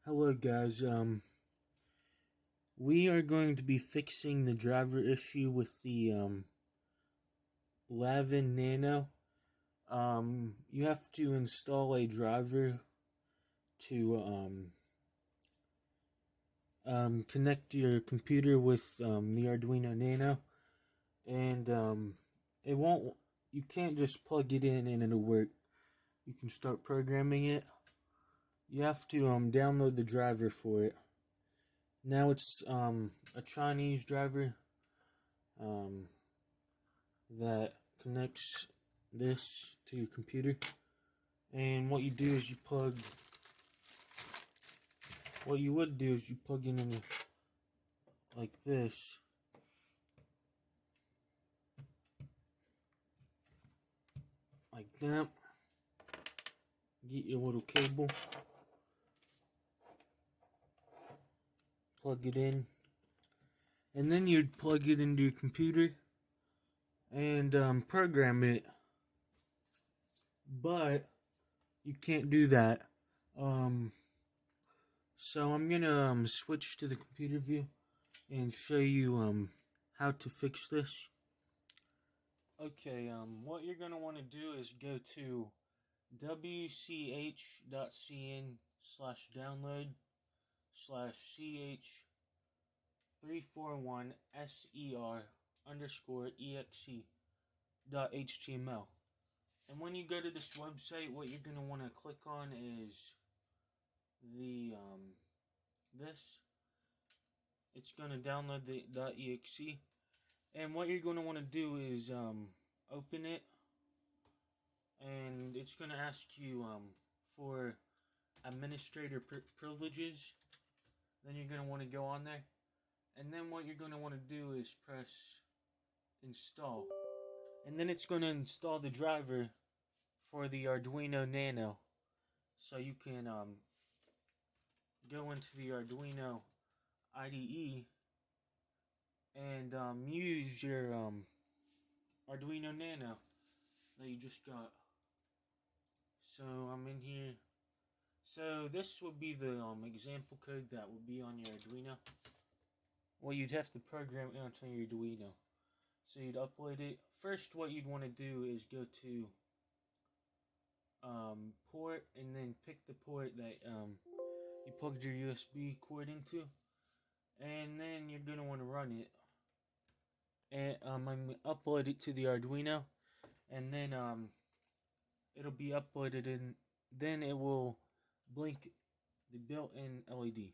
Hello guys, we are going to be fixing the driver issue with the Arduino Nano. You have to install a driver to connect your computer with the Arduino Nano, and it won't. You can't just plug it in and it'll work. You can start programming it. You have to download the driver for it. Now it's a Chinese driver that connects this to your computer. And what you do is you plug it in like this. Like that. Get your little cable. Plug it in. And then you'd plug it into your computer and program it. But you can't do that. So I'm gonna switch to the computer view and show you how to fix this. Okay, what you're gonna want to do is go to wch.cn/download/ch340ser_exe.html. And when you go to this website, what you're gonna want to click on is the this. It's gonna download the .exe, and what you're gonna want to do is open it, and it's gonna ask you for administrator privileges. Then you're gonna want to go on there, and then what you're gonna want to do is press install, and then it's gonna install the driver for the Arduino Nano. So you can go into the Arduino IDE and use your Arduino Nano that you just got. So I'm in here. So this would be the example code that would be on your Arduino. Well, you'd have to program it onto your Arduino. So you'd upload it. First, what you'd want to do is go to port, and then pick the port that you plugged your USB cord into, and then you're gonna want to run it. And I'm gonna upload it to the Arduino, and then it'll be uploaded, and then it will blink the built-in LED.